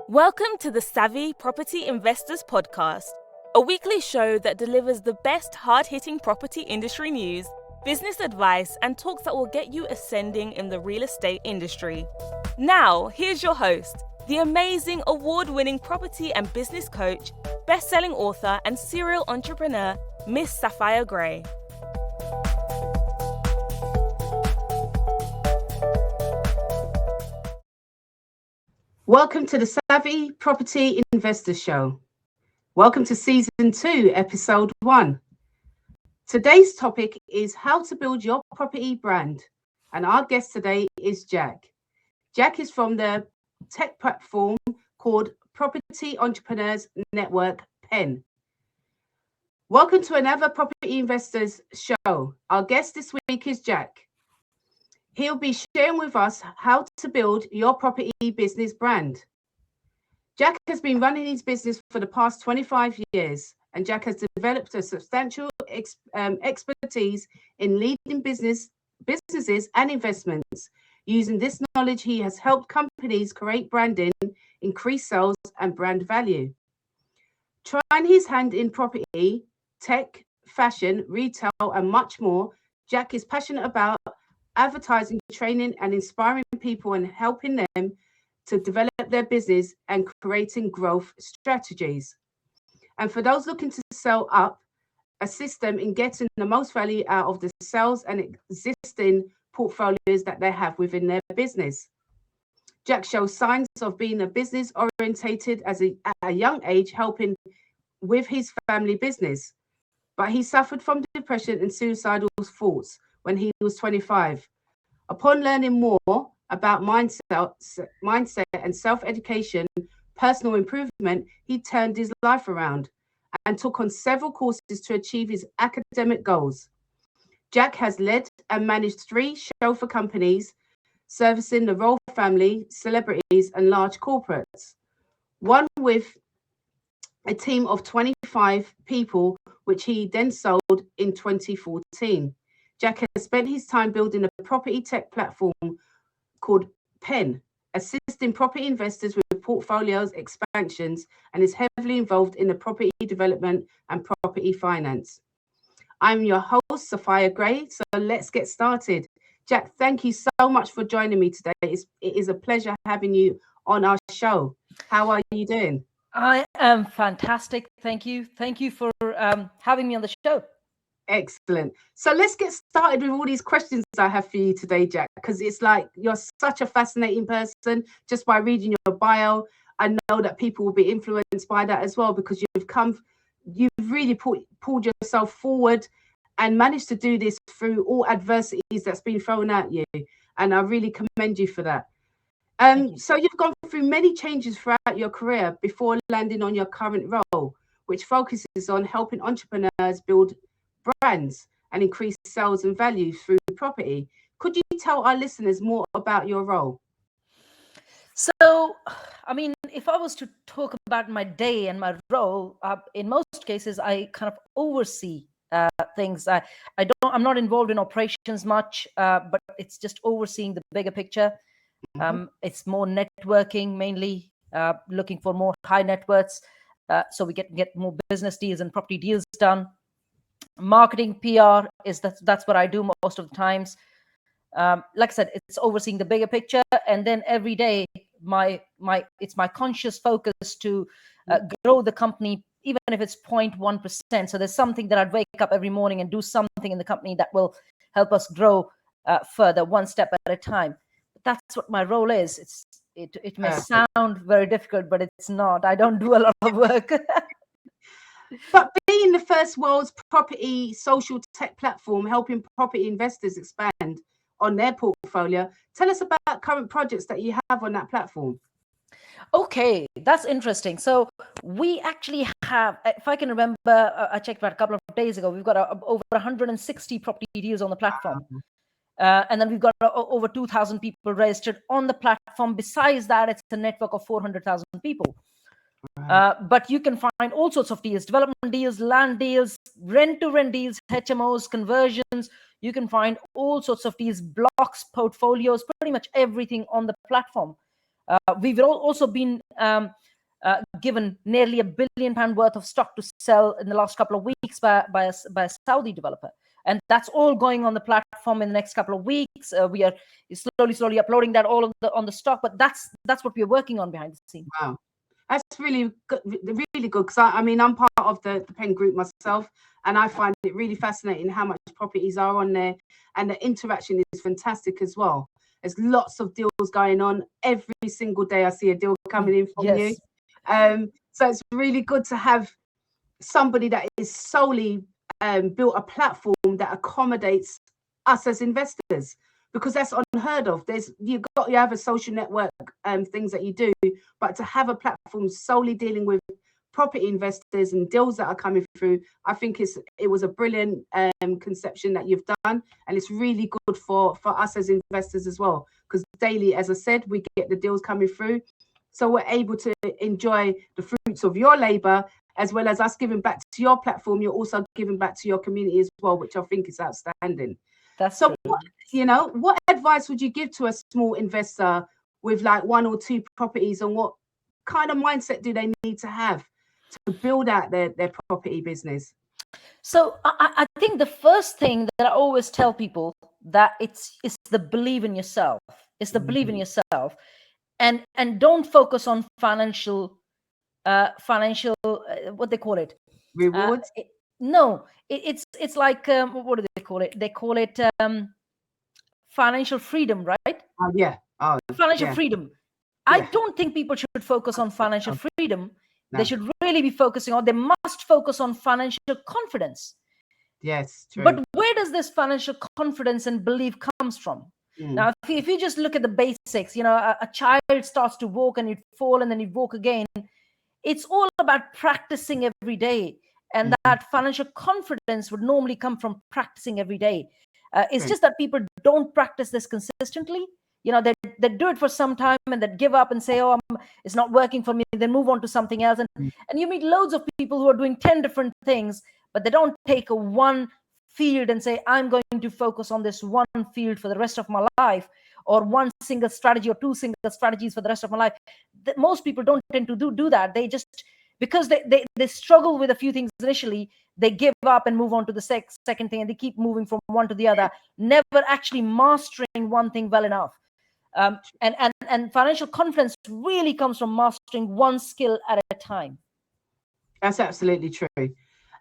Welcome to the Savvy Property Investors Podcast, a weekly show that delivers the best hard-hitting property industry news, business advice, and talks that will get you ascending in the real estate industry. Now, here's your host, the amazing award-winning property and business coach, best-selling author, and serial entrepreneur, Miss Sapphire Gray. Welcome to the Savvy Property Investors Show. Welcome to Season 2, Episode 1. Today's topic is how to build your property brand. And our guest today is Jack. Jack is from the tech platform called Property Entrepreneurs Network, PEN. Welcome to another Property Investors Show. Our guest this week is Jack. He'll be sharing with us how to build your property business brand. Jack has been running his business for the past 25 years, and Jack has developed a substantial expertise in leading businesses and investments. Using this knowledge, he has helped companies create branding, increase sales, and brand value. Trying his hand in property, tech, fashion, retail, and much more, Jack is passionate about advertising, training, and inspiring people and helping them to develop their business and creating growth strategies. And for those looking to sell up, assist them in getting the most value out of the sales and existing portfolios that they have within their business. Jack shows signs of being a business orientated at a young age, helping with his family business. But he suffered from depression and suicidal thoughts when he was 25. Upon learning more about mindset and self-education, personal improvement, he turned his life around and took on several courses to achieve his academic goals. Jack has led and managed 3 chauffeur companies, servicing the royal family, celebrities, and large corporates. One with a team of 25 people, which he then sold in 2014. Jack has spent his time building a property tech platform called PEN, assisting property investors with portfolios expansions, and is heavily involved in the property development and property finance. I'm your host, Sapphire Gray, so let's get started. Jack, thank you so much for joining me today. It is a pleasure having you on our show. How are you doing? I am fantastic. Thank you. Thank you for having me on the show. Excellent. So let's get started with all these questions I have for you today, Jack, because it's like you're such a fascinating person. Just by reading your bio, I know that people will be influenced by that as well, because you've really pulled yourself forward and managed to do this through all adversities that's been thrown at you. And I really commend you for that. So you've gone through many changes throughout your career before landing on your current role, which focuses on helping entrepreneurs build brands and increase sales and value through property. Could you tell our listeners more about your role? So, I mean, if I was to talk about my day and my role, in most cases, I kind of oversee things. I'm not involved in operations much, but it's just overseeing the bigger picture. It's more networking, mainly looking for more high net worths, so we get more business deals and property deals done. Marketing, PR that's what I do most of the times. Like I said, it's overseeing the bigger picture, and then every day it's my conscious focus to grow the company, even if it's 0.1%. So there's something that I'd wake up every morning and do something in the company that will help us grow further, one step at a time. But that's what my role is. It may sound very difficult, but it's not. I don't do a lot of work. But being the first world's property social tech platform, helping property investors expand on their portfolio, tell us about current projects that you have on that platform. Okay, that's interesting. So we actually have, if I can remember, I checked about a couple of days ago, we've got over 160 property deals on the platform. And then we've got over 2,000 people registered on the platform. Besides that, it's a network of 400,000 people. But you can find all sorts of deals, development deals, land deals, rent-to-rent deals, HMOs, conversions. You can find all sorts of deals, blocks, portfolios, pretty much everything on the platform. We've also been given nearly £1 billion worth of stock to sell in the last couple of weeks by a Saudi developer. And that's all going on the platform in the next couple of weeks. We are slowly uploading that all on the stock, but that's what we're working on behind the scenes. Wow. That's really good, because I mean, I'm part of the Pen Group myself, and I find it really fascinating how much properties are on there, and the interaction is fantastic as well. There's lots of deals going on every single day. I see a deal coming in from you. So it's really good to have somebody that is solely built a platform that accommodates us as investors, because that's unheard of. You have a social network things that you do, but to have a platform solely dealing with property investors and deals that are coming through, I think it was a brilliant conception that you've done, and it's really good for us as investors as well, because daily, as I said, we get the deals coming through, so we're able to enjoy the fruits of your labor, as well as us giving back to your platform. You're also giving back to your community as well, which I think is outstanding. That's so true. What advice would you give to a small investor with like 1 or 2 properties, and what kind of mindset do they need to have to build out their property business? So I think the first thing that I always tell people, that it's the believe in yourself. It's the believe in yourself, and don't focus on financial what they call it, rewards. It's like what do they call it? They call it financial freedom, right? Financial freedom. I don't think people should focus on financial freedom. They should really be focusing on, they must focus on financial confidence. Yes, true. But where does this financial confidence and belief comes from? Now, if you just look at the basics, a child starts to walk and you fall and then you walk again. It's all about practicing every day. And that financial confidence would normally come from practicing every day. It's just that people don't practice this consistently. They do it for some time and then give up and say, oh, it's not working for me, then move on to something else. And you meet loads of people who are doing 10 different things, but they don't take one field and say, I'm going to focus on this one field for the rest of my life, or one single strategy or 2 single strategies for the rest of my life. Most people don't tend to do that. They just, because they struggle with a few things initially, they give up and move on to the second thing, and they keep moving from one to the other, never actually mastering one thing well enough. And financial confidence really comes from mastering one skill at a time. That's absolutely true.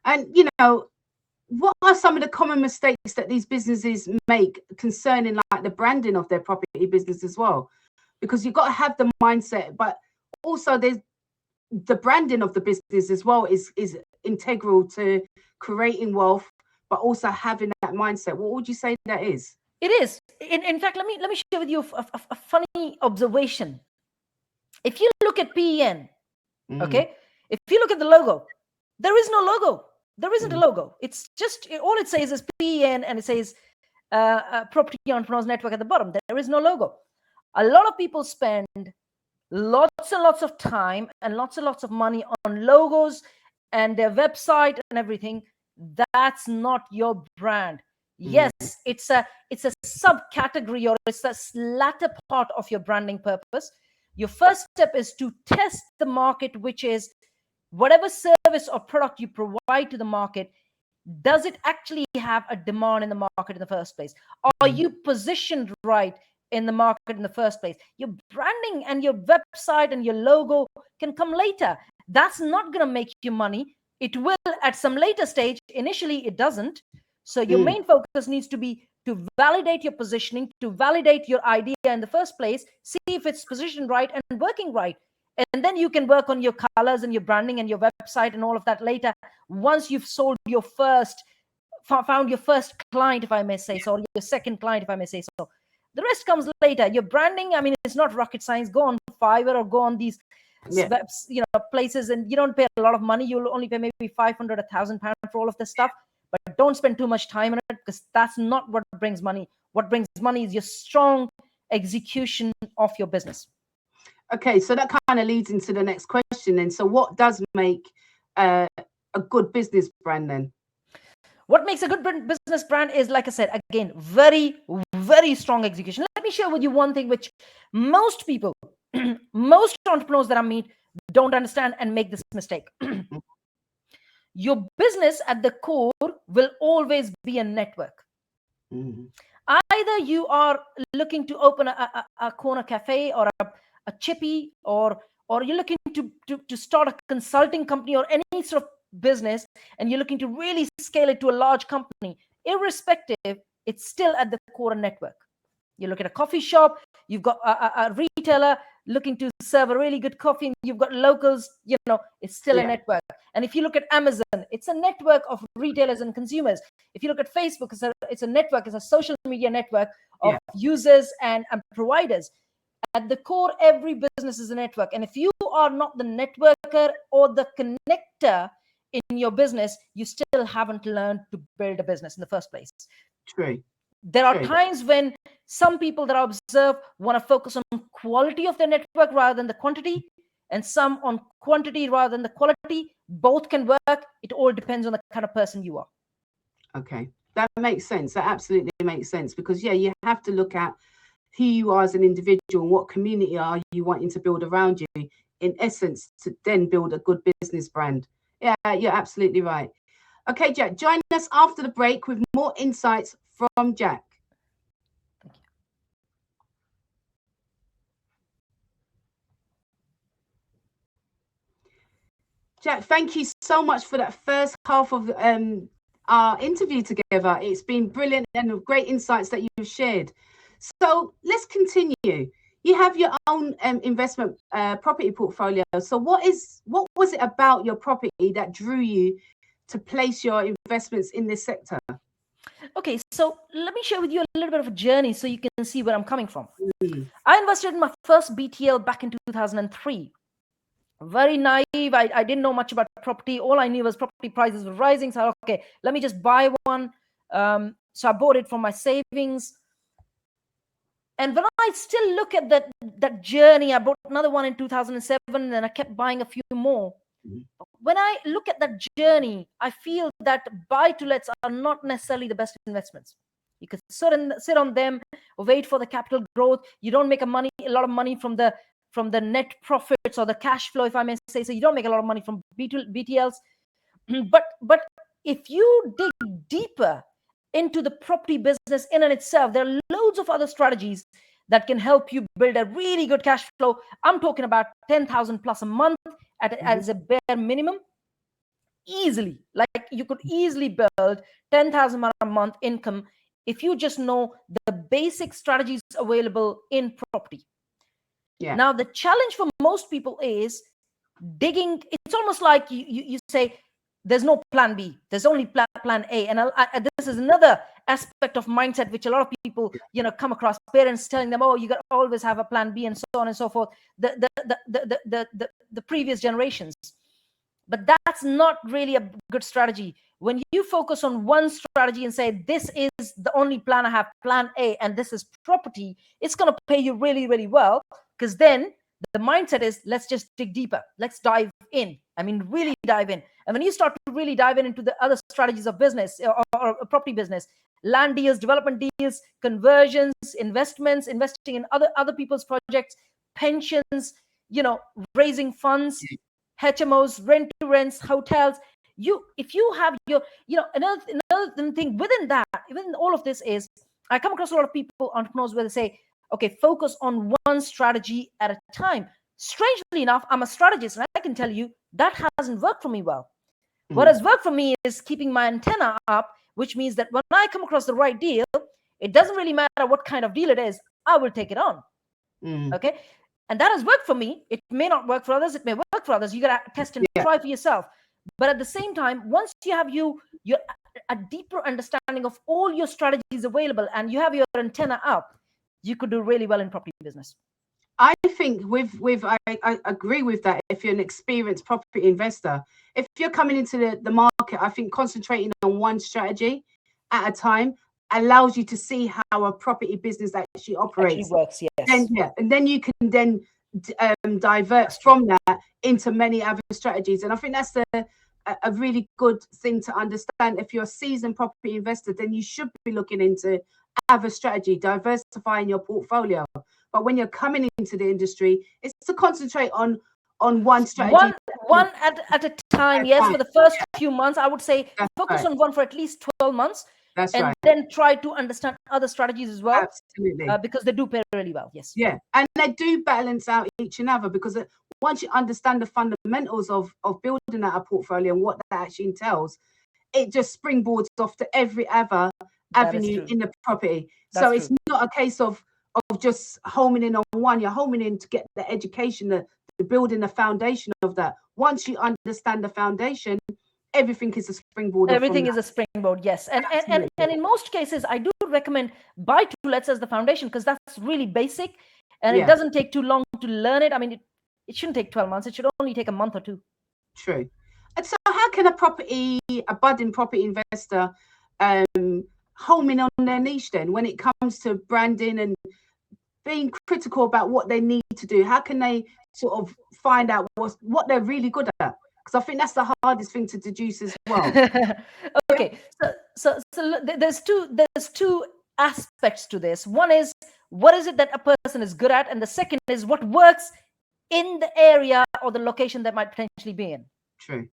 And what are some of the common mistakes that these businesses make concerning like the branding of their property business as well? Because you've got to have the mindset, but also there's the branding of the business as well is integral to creating wealth, but also having that mindset. What would you say that is? It is. In fact, let me share with you a funny observation. If you look at PEN, okay, if you look at the logo, there is no logo. There isn't a logo. It's just, all it says is PEN, and it says Property Entrepreneurs Network at the bottom. There is no logo. A lot of people spend lots and lots of time and lots of money on logos and their website and everything. That's not your brand. Yes, it's a subcategory, or it's the latter part of your branding purpose. Your first step is to test the market, which is whatever service or product you provide to the market, does it actually have a demand in the market in the first place? Are you positioned right in the market in the first place? Your branding and your website and your logo can come later. That's not going to make you money. It will at some later stage. Initially, it doesn't. So your main focus needs to be to validate your positioning, to validate your idea in the first place, see if it's positioned right and working right. And then you can work on your colors and your branding and your website and all of that later, once you've found your first client, if I may say so, or your second client, if I may say so. The rest comes later. Your branding, I mean, it's not rocket science. Go on Fiverr or go on these places, and you don't pay a lot of money. You'll only pay maybe £500, £1,000 for all of this stuff. But don't spend too much time on it, because that's not what brings money. What brings money is your strong execution of your business. Okay, so that kind of leads into the next question then. So what does make a good business brand then? What makes a good business brand is, like I said, again, very, very strong execution. Let me share with you one thing which most people most entrepreneurs that I meet don't understand and make this mistake. Your business at the core will always be a network. Mhm. Either you are looking to open a corner cafe or a chippy, or you're looking to start a consulting company or any sort of business, and you're looking to really scale it to a large company. Irrespective, it's still at the core network. You look at a coffee shop, you've got a retailer looking to serve a really good coffee, and you've got locals, it's still a Yeah. network. And if you look at Amazon, it's a network of retailers and consumers. If you look at Facebook, it's a network, it's a social media network of Yeah. users and providers. At the core, every business is a network. And if you are not the networker or the connector in your business, you still haven't learned to build a business in the first place. True. There are True. times when some people that I observe want to focus on quality of their network rather than the quantity, and some on quantity rather than the quality. Both can work. It all depends on the kind of person you are. Okay. That makes sense. That absolutely makes sense, because you have to look at who you are as an individual and what community are you wanting to build around you, in essence, to then build a good business brand. Yeah, you're absolutely right. Okay, Jack, join us after the break with more insights from Jack. Thank you. Jack, thank you so much for that first half of our interview together. It's been brilliant and great insights that you've shared. So let's continue. You have your own investment property portfolio. So what was it about your property that drew you to place your investments in this sector? Okay, so let me share with you a little bit of a journey so you can see where I'm coming from. Mm. I invested in my first BTL back in 2003. Very naive. I didn't know much about property. All I knew was property prices were rising. So, okay, let me just buy one. So I bought it from my savings. And when I still look at that journey, I bought another one in 2007, and I kept buying a few more. When I look at that journey, I feel that buy-to-lets are not necessarily the best investments. You could sit on them, wait for the capital growth. You don't make a lot of money from the net profits or the cash flow, if I may say so. You don't make a lot of money from BTLs. But if you dig deeper into the property business in and itself, there are loads of other strategies that can help you build a really good cash flow. I'm talking about 10,000 plus a month as a bare minimum. Easily, like you could easily build 10,000 a month income if you just know the basic strategies available in property. Yeah. Now, the challenge for most people is digging. It's almost like you say, there's no plan B, there's only plan A. And this is another aspect of mindset which a lot of people come across. Parents telling them, oh, you got to always have a plan B, and so on and so forth. The previous generations. But that's not really a good strategy. When you focus on one strategy and say, this is the only plan I have, plan A, and this is property, it's going to pay you really, really well, because then the mindset is, let's just dig deeper. Let's dive in. I mean, really dive in. And when you start to really dive into the other strategies of business or property business, land deals, development deals, conversions, investments, investing in other people's projects, pensions, raising funds, HMOs, rent to rents, hotels. If you have your, another thing within that, within all of this is, I come across a lot of people, entrepreneurs, where they say, okay, focus on one strategy at a time. Strangely enough, I'm a strategist, and I can tell you that hasn't worked for me well. What has worked for me is keeping my antenna up, which means that when I come across the right deal, it doesn't really matter what kind of deal it is, I will take it on. Okay. And that has worked for me. It may not work for others. It may work for others. You got to test and try for yourself. But at the same time, once you have a deeper understanding of all your strategies available and you have your antenna up, you could do really well in property business. I think I agree with that. If you're an experienced property investor, if you're coming into the market, I think concentrating on one strategy at a time allows you to see how a property business actually operates. Actually works, yes. And then you can divert from that into many other strategies. And I think that's a really good thing to understand. If you're a seasoned property investor, then you should be looking into other strategy, diversifying your portfolio. But when you're coming into the industry, it's to concentrate on one strategy. One at a time. Yes, for the first few months, I would say focus on one for at least 12 months. And then try to understand other strategies as well. Absolutely. Because they do pay really well. Yes. Yeah. And they do balance out each another, because once you understand the fundamentals of building out a portfolio and what that actually entails, it just springboards off to every other avenue in the property. So it's not a case of just homing in on one. You're homing in to get the education, the building the foundation of that. Once you understand the foundation, everything is a springboard. Everything is a springboard, yes. And in most cases, I do recommend buy to lets as the foundation, because that's really basic, and it doesn't take too long to learn it. I mean, it shouldn't take 12 months. It should only take a month or two. True. And so how can a budding property investor home in on their niche then, when it comes to branding and being critical about what they need to do? How can they sort of find out what they're really good at? Because I think that's the hardest thing to deduce as well. Okay, so there's two aspects to this. One is, what is it that a person is good at, and the second is what works in the area or the location that might potentially be in. True.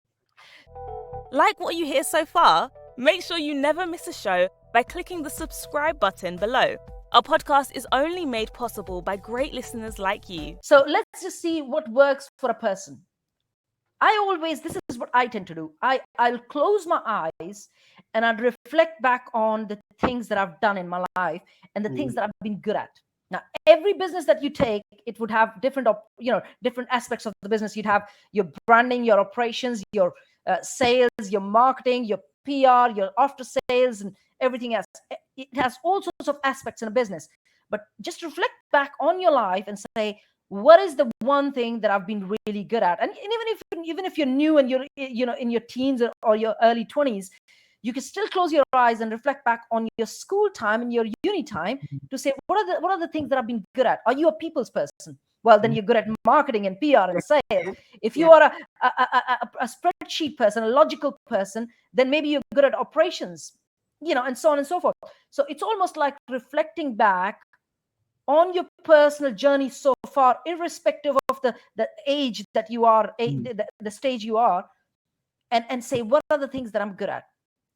Like what you hear so far? Make sure you never miss a show by clicking the subscribe button below. Our podcast is only made possible by great listeners like you. So let's just see what works for a person. This is what I tend to do. I'll close my eyes and I'll reflect back on the things that I've done in my life and the things that I've been good at. Now, every business that you take, it would have different aspects of the business. You'd have your branding, your operations, your sales, your marketing, your PR, your after sales, and everything else. It has all sorts of aspects in a business. But just reflect back on your life and say, what is the one thing that I've been really good at? And even if you're new and you're in your teens or your early 20s, you can still close your eyes and reflect back on your school time and your uni time to say, what are the things that I've been good at? Are you a people's person? Well, then you're good at marketing and PR and sales. If you are a spreadsheet person, a logical person, then maybe you're good at operations, and so on and so forth. So it's almost like reflecting back on your personal journey so far, irrespective of the age that you are, the stage you are, and say, what are the things that I'm good at?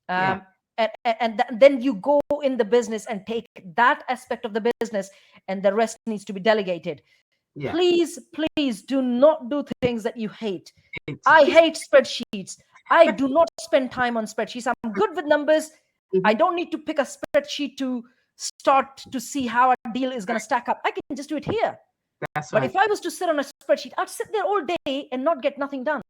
And then you go in the business and take that aspect of the business, and the rest needs to be delegated. Yeah. Please do not do things that you hate. I hate spreadsheets. I do not spend time on spreadsheets. I'm good with numbers. I don't need to pick a spreadsheet to start to see how a deal is going to stack up. I can just do it here. But if I was to sit on a spreadsheet, I'd sit there all day and not get nothing done.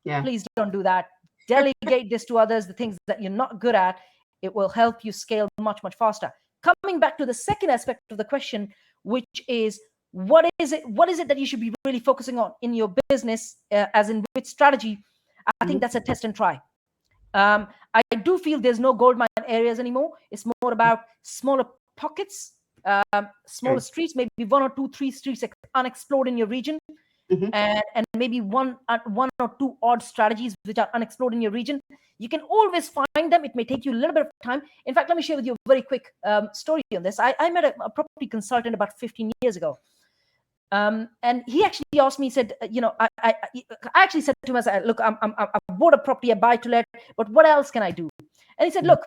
Yeah. Please don't do that. Delegate this to others, the things that you're not good at. It will help you scale much, much faster. Coming back to the second aspect of the question, which is, what is it that you should be really focusing on in your business, as in which strategy? I think that's a test and try. I do feel there's no gold mine areas anymore. It's more about smaller pockets, smaller streets, maybe 1 or 2, 3 streets unexplored in your region, and maybe one or two odd strategies which are unexplored in your region. You can always find them. It may take you a little bit of time. In fact, let me share with you a very quick story on this. I met a property consultant about 15 years ago. And he actually asked me, he said, I actually said to him, I said, look, I bought a property, a buy to let, but what else can I do? And he said, look,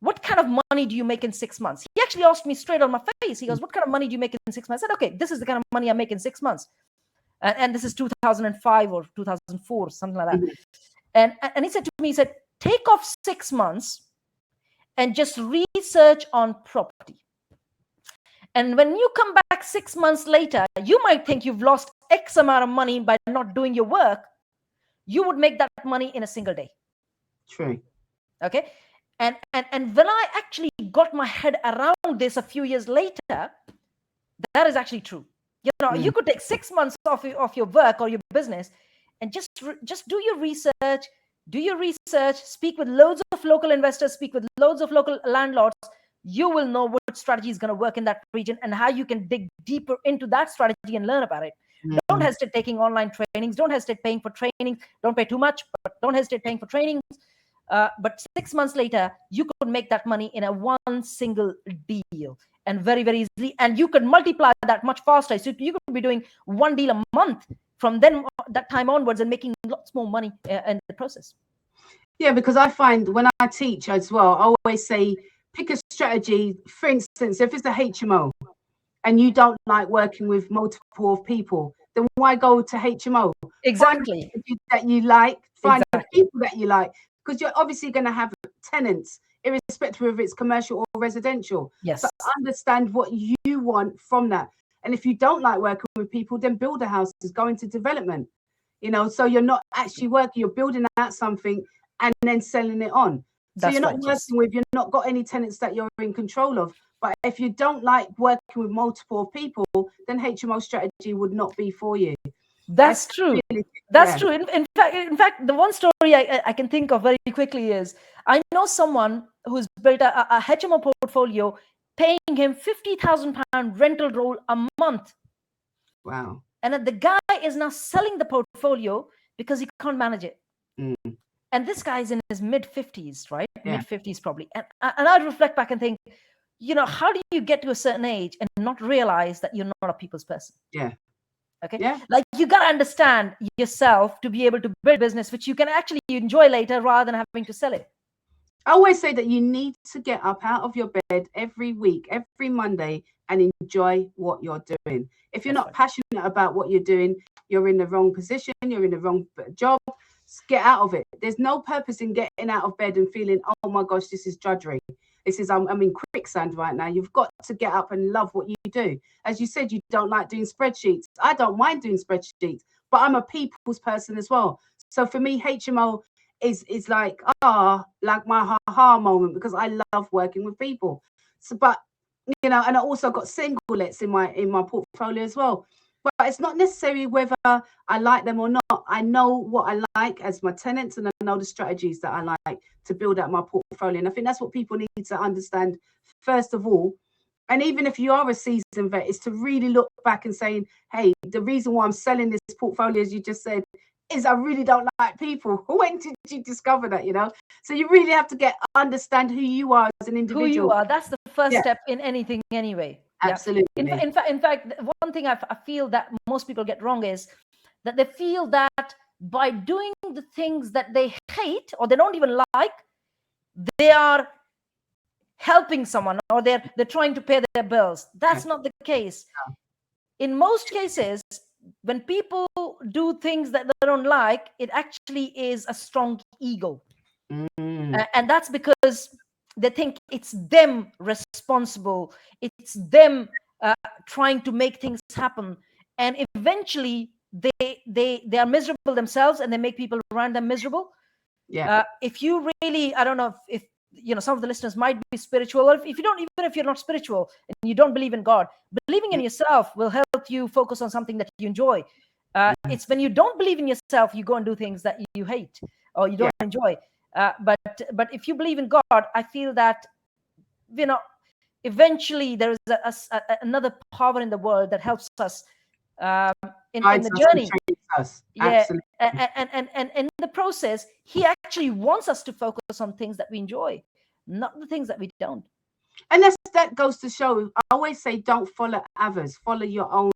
what kind of money do you make in 6 months? He actually asked me straight on my face. He goes, what kind of money do you make in 6 months? I said, okay, this is the kind of money I make in 6 months. And this is 2005 or 2004, something like that. And he said to me, he said, take off 6 months and just research on property. And when you come back 6 months later, you might think you've lost X amount of money by not doing your work. You would make that money in a single day. True. Okay. And when I actually got my head around this a few years later, that is actually true. You could take 6 months off your work or your business and just do your research, speak with loads of local investors, speak with loads of local landlords. You will know what strategy is going to work in that region and how you can dig deeper into that strategy and learn about it. Don't hesitate taking online trainings. Don't hesitate paying for training. Don't pay too much, but don't hesitate paying for trainings. But 6 months later, you could make that money in a one single deal, and very, very easily. And you could multiply that much faster. So you could be doing one deal a month from then that time onwards and making lots more money in the process. Yeah, because I find when I teach as well, I always say, pick a strategy. For instance, if it's a HMO and you don't like working with multiple people, then why go to HMO? Exactly. Find that you like, find the people that you like, because you're obviously going to have tenants, irrespective of if it's commercial or residential. Yes. So understand what you want from that. And if you don't like working with people, then build a house, go into development. You know, so you're not actually working, you're building out something and then selling it on. So you're not working with, you're not got any tenants that you're in control of. But if you don't like working with multiple people, then HMO strategy would not be for you. That's true. That's true. In fact, the one story I can think of very quickly is, I know someone who's built a HMO portfolio, paying him £50,000 rental roll a month. Wow. And the guy is now selling the portfolio because he can't manage it. And this guy is in his mid-50s, right? Yeah. Mid-50s probably. And I reflect back and think, you know, how do you get to a certain age and not realize that you're not a people's person? Yeah. Okay. Yeah. Like, you got to understand yourself to be able to build a business which you can actually enjoy later rather than having to sell it. I always say that you need to get up out of your bed every week, every Monday, and enjoy what you're doing. If you're not passionate about what you're doing, you're in the wrong position, you're in the wrong job. Get out of it. There's no purpose in getting out of bed and feeling, oh my gosh, this is drudgery. This is, I'm in quicksand right now. You've got to get up and love what you do. As you said, you don't like doing spreadsheets. I don't mind doing spreadsheets, but I'm a people's person as well. So for me, HMO is like like my aha moment, because I love working with people. So, but you know, and I also got singlets in my portfolio as well. But it's not necessarily whether I like them or not. I know what I like as my tenants, and I know the strategies that I like to build out my portfolio. And I think that's what people need to understand first of all. And even if you are a seasoned vet, is to really look back and saying, hey, the reason why I'm selling this portfolio, as you just said, is I really don't like people. When did you discover that, you know? So you really have to understand who you are as an individual. Who you are. That's the first step in anything anyway. Absolutely. Yeah. In fact, one thing I feel that most people get wrong is that they feel that by doing the things that they hate or they don't even like, they are helping someone or they're trying to pay their bills. That's not the case. In most cases, when people do things that they don't like, it actually is a strong ego. And that's because they think it's them responsible. It's them trying to make things happen. And eventually they are miserable themselves and they make people around them miserable. Yeah. If you really, I don't know if you know, some of the listeners might be spiritual, or if you don't, even if you're not spiritual and you don't believe in God, believing in yourself will help you focus on something that you enjoy. It's when you don't believe in yourself, you go and do things that you hate or you don't enjoy. But if you believe in God, I feel that, you know, eventually there is another power in the world that helps us in the journey. And in the process, he actually wants us to focus on things that we enjoy, not the things that we don't. And that goes to show, I always say, don't follow others, follow your own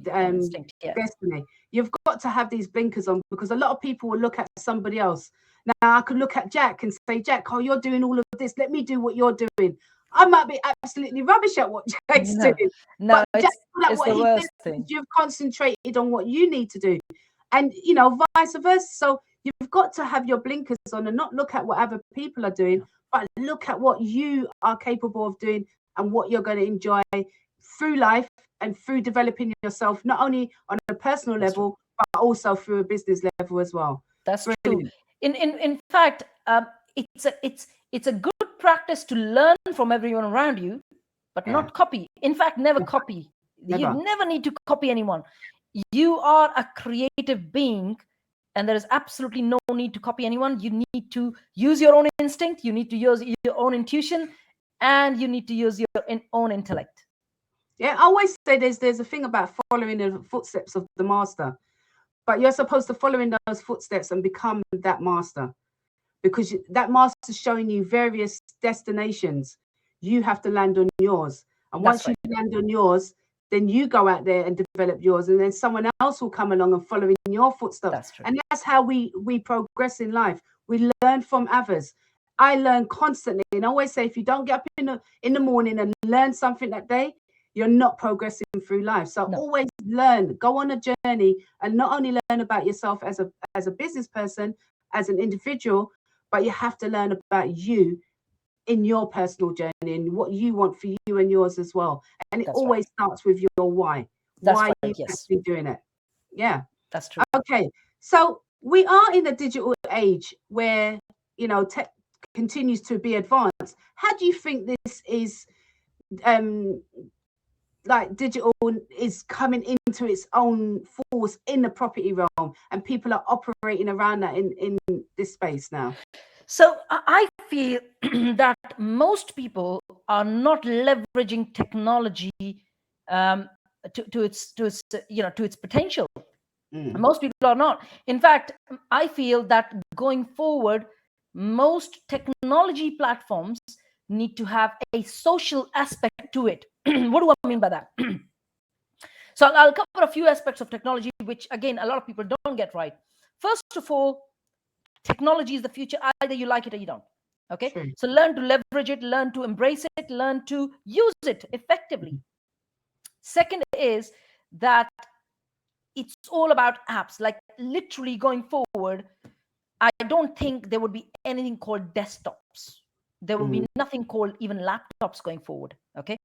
instinct, destiny. You've got to have these blinkers on, because a lot of people will look at somebody else. Now I could look at Jack and say, Jack, oh, you're doing all of this, let me do what you're doing. I might be absolutely rubbish at what Jack's doing. No, but it's the worst thing. You've concentrated on what you need to do. And, you know, vice versa. So you've got to have your blinkers on and not look at what other people are doing, but look at what you are capable of doing and what you're going to enjoy through life and through developing yourself, not only on a personal level, but also through a business level as well. That's brilliant. True. In fact, it's a good practice to learn from everyone around you, but not copy. In fact, never copy. You never need to copy anyone. You are a creative being, and there is absolutely no need to copy anyone. You need to use your own instinct. You need to use your own intuition, and you need to use your own intellect. Yeah, I always say there's a thing about following the footsteps of the master, but you're supposed to follow in those footsteps and become that master. because that master's showing you various destinations. You have to land on yours. And once you land on yours, then you go out there and develop yours, and then someone else will come along and follow in your footsteps. That's true. And that's how we progress in life. We learn from others. I learn constantly, and I always say, if you don't get up in the morning and learn something that day, you're not progressing through life. So always learn, go on a journey, and not only learn about yourself as a business person, as an individual, but you have to learn about you in your personal journey and what you want for you and yours as well. And it always starts with your why. Why are you actually doing it? Yeah, that's true. Okay, so we are in a digital age where, you know, tech continues to be advanced. How do you think this is, like digital is coming into its own force in the property realm, and people are operating around that in this space now? So I feel that most people are not leveraging technology to its potential. Most people are not. In fact, I feel that going forward, most technology platforms need to have a social aspect to it. What do I mean by that? So I'll cover a few aspects of technology, which again, a lot of people don't get right. First of all, technology is the future. Either you like it or you don't. Okay. Sure. So learn to leverage it, learn to embrace it, learn to use it effectively. Second is that it's all about apps. Like literally going forward, I don't think there would be anything called desktops. There will be nothing called even laptops going forward. Okay.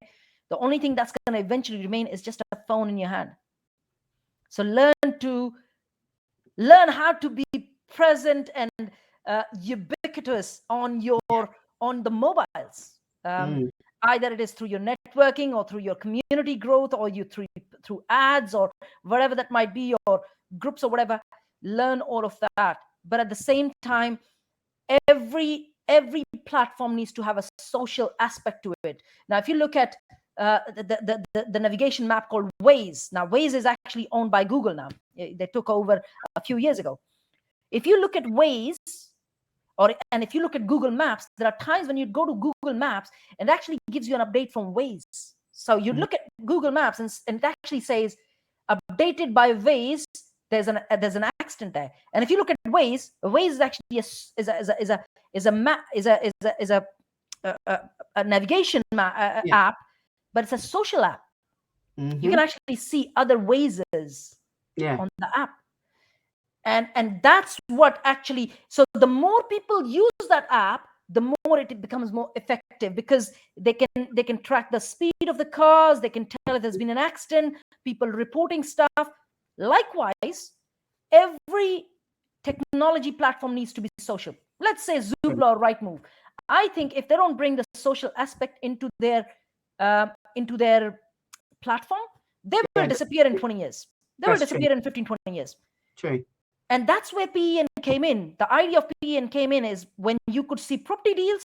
The only thing that's going to eventually remain is just a phone in your hand. So learn how to be present and ubiquitous on the mobiles. Either it is through your networking or through your community growth, or you through ads or whatever that might be, or groups or whatever. Learn all of that. But at the same time, every platform needs to have a social aspect to it. Now, if you look at the navigation map called Waze. Now, Waze is actually owned by Google now. They took over a few years ago. If you look at Waze, and if you look at Google Maps, there are times when you go to Google Maps and it actually gives you an update from Waze. So you look at Google Maps and it actually says, updated by Waze, there's an accident there. And if you look at Waze is actually a navigation app, but it's a social app. You can actually see other Wazes on the app. And that's what actually, so the more people use that app, the more it becomes more effective, because they can track the speed of the cars, they can tell if there's been an accident, people reporting stuff. Likewise, every technology platform needs to be social. Let's say Zoopla or Rightmove. I think if they don't bring the social aspect into their platform, they will disappear in 20 years. They will disappear in 15, 20 years. True. And that's where PEN came in. The idea of PEN came in is when you could see property deals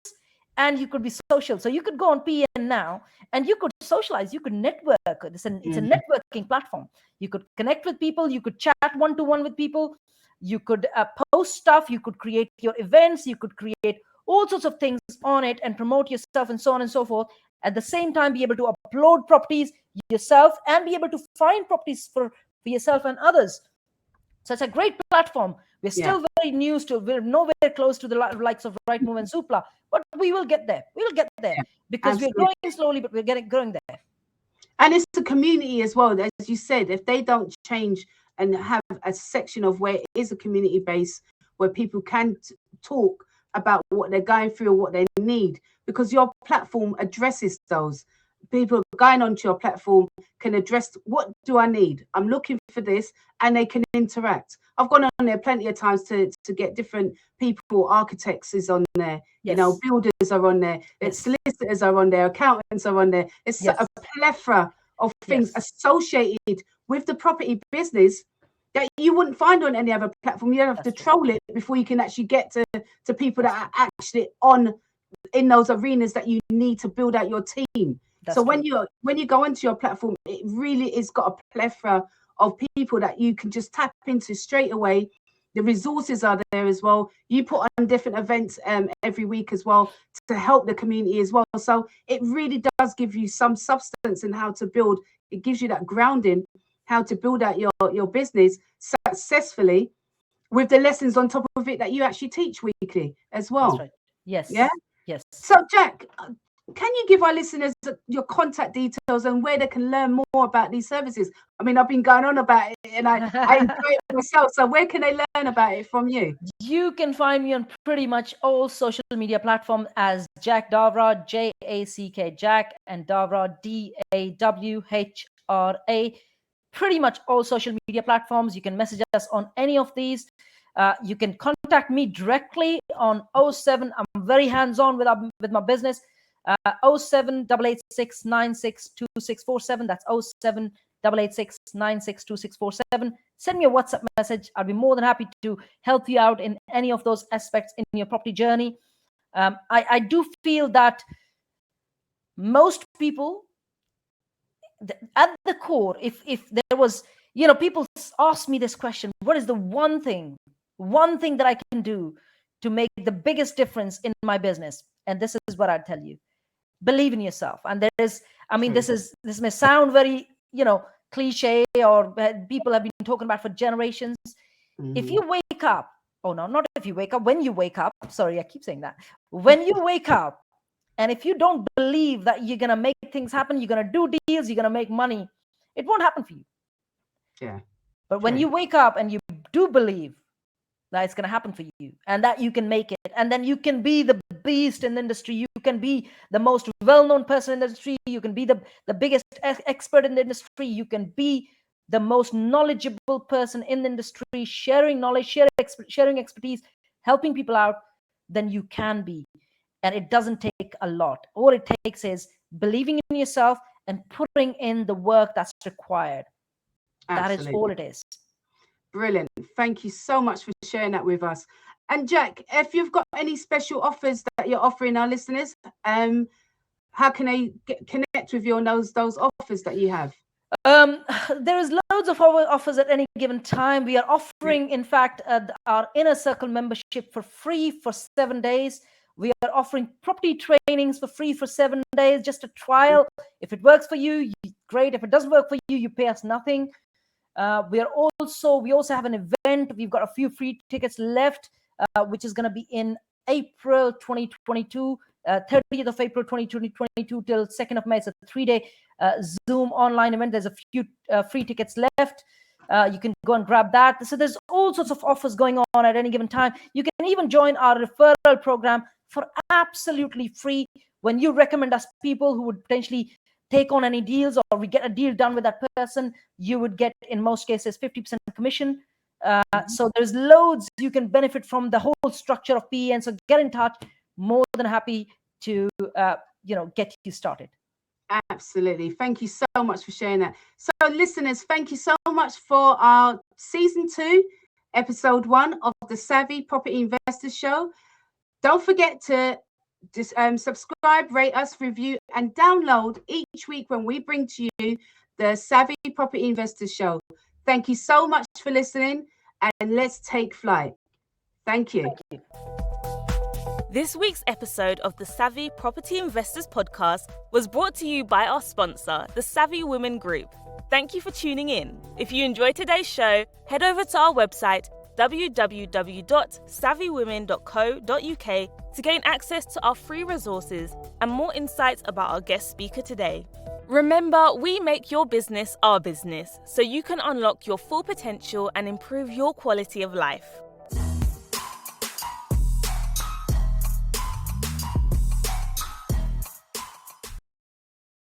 and you could be social. So you could go on PEN now and you could socialize, you could network. It's a networking platform. You could connect with people, you could chat one-to-one with people, you could post stuff, you could create your events, you could create all sorts of things on it and promote yourself and so on and so forth. At the same time, be able to upload properties yourself and be able to find properties for yourself and others. So it's a great platform. We're still very new, we're nowhere close to the likes of Rightmove and Zoopla, but we will get there. We will get there because we're growing slowly, but we're growing there. And it's the community as well. As you said, if they don't change and have a section of where it is a community base where people can talk about what they're going through or what they need, because your platform addresses those. People going onto your platform can address, what do I need? I'm looking for this, and they can interact. I've gone on there plenty of times to get different people. Architects is on there, you know, builders are on there, solicitors are on there, accountants are on there. It's a plethora of things associated with the property business that you wouldn't find on any other platform. You don't have to troll it before you can actually get to people that are actually in those arenas that you need to build out your team. So when you go into your platform, it really is got a plethora of people that you can just tap into straight away. The resources are there as well. You put on different events every week as well to help the community as well. So it really does give you some substance in how to build. It gives you that grounding, how to build out your business successfully, with the lessons on top of it that you actually teach weekly as well. That's right. Yes. Yeah. Yes. So Jack, can you give our listeners your contact details and where they can learn more about these services? I mean, I've been going on about it and I enjoy it myself. So where can they learn about it from you? You can find me on pretty much all social media platforms as Jack Dawhra, Jack Jack, and Dawhra Dawhra. Pretty much all social media platforms. You can message us on any of these. You can contact me directly on 07. I'm very hands-on with my business. 07886962647. That's 07886962647. Send me a WhatsApp message. I'll be more than happy to help you out in any of those aspects in your property journey. I do feel that most people, at the core, if there was, people ask me this question: what is the one thing that I can do to make the biggest difference in my business? And this is what I'd tell you: believe in yourself. And there is, this may sound very, cliche, or people have been talking about for generations. If you wake up, not if you wake up, when you wake up, sorry, I keep saying that. When you wake up, and if you don't believe that you're going to make things happen, you're going to do deals, you're going to make money, it won't happen for you. Yeah. But when you wake up and you do believe that it's going to happen for you and that you can make it, and then you can be the beast in the industry, you can be the most well-known person in the industry, you can be the biggest expert in the industry, you can be the most knowledgeable person in the industry, sharing knowledge, sharing expertise, helping people out, then you can be. And it doesn't take a lot. All it takes is believing in yourself and putting in the work that's required. Absolutely. That is all it is. Brilliant. Thank you so much for sharing that with us. And Jack, if you've got any special offers that you're offering our listeners, how can they connect with you on those offers that you have? There is loads of offers at any given time. We are offering, in fact, our Inner Circle membership for free for 7 days. We are offering property trainings for free for 7 days, just a trial. If it works for you, great. If it doesn't work for you, you pay us nothing. We also have an event. We've got a few free tickets left, which is going to be in April 2022, 30th of April 2022 till 2nd of May. It's a 3-day Zoom online event. There's a few free tickets left. You can go and grab that. So there's all sorts of offers going on at any given time. You can even join our referral program for absolutely free. When you recommend us people who would potentially take on any deals, or we get a deal done with that person, you would get, in most cases, 50% commission. So there's loads you can benefit from the whole structure of PE. And so get in touch. More than happy to get you started. Absolutely. Thank you so much for sharing that. So listeners, thank you so much for our season 2, episode 1 of the Savvy Property Investors Show. Don't forget to just subscribe, rate us, review, and download each week when we bring to you the Savvy Property Investors Show. Thank you so much for listening, and let's take flight. Thank you. Thank you. This week's episode of the Savvy Property Investors Podcast was brought to you by our sponsor, the Savvy Women Group. Thank you for tuning in. If you enjoyed today's show, head over to our website, www.savvywomen.co.uk, to gain access to our free resources and more insights about our guest speaker today. Remember, we make your business our business, so you can unlock your full potential and improve your quality of life.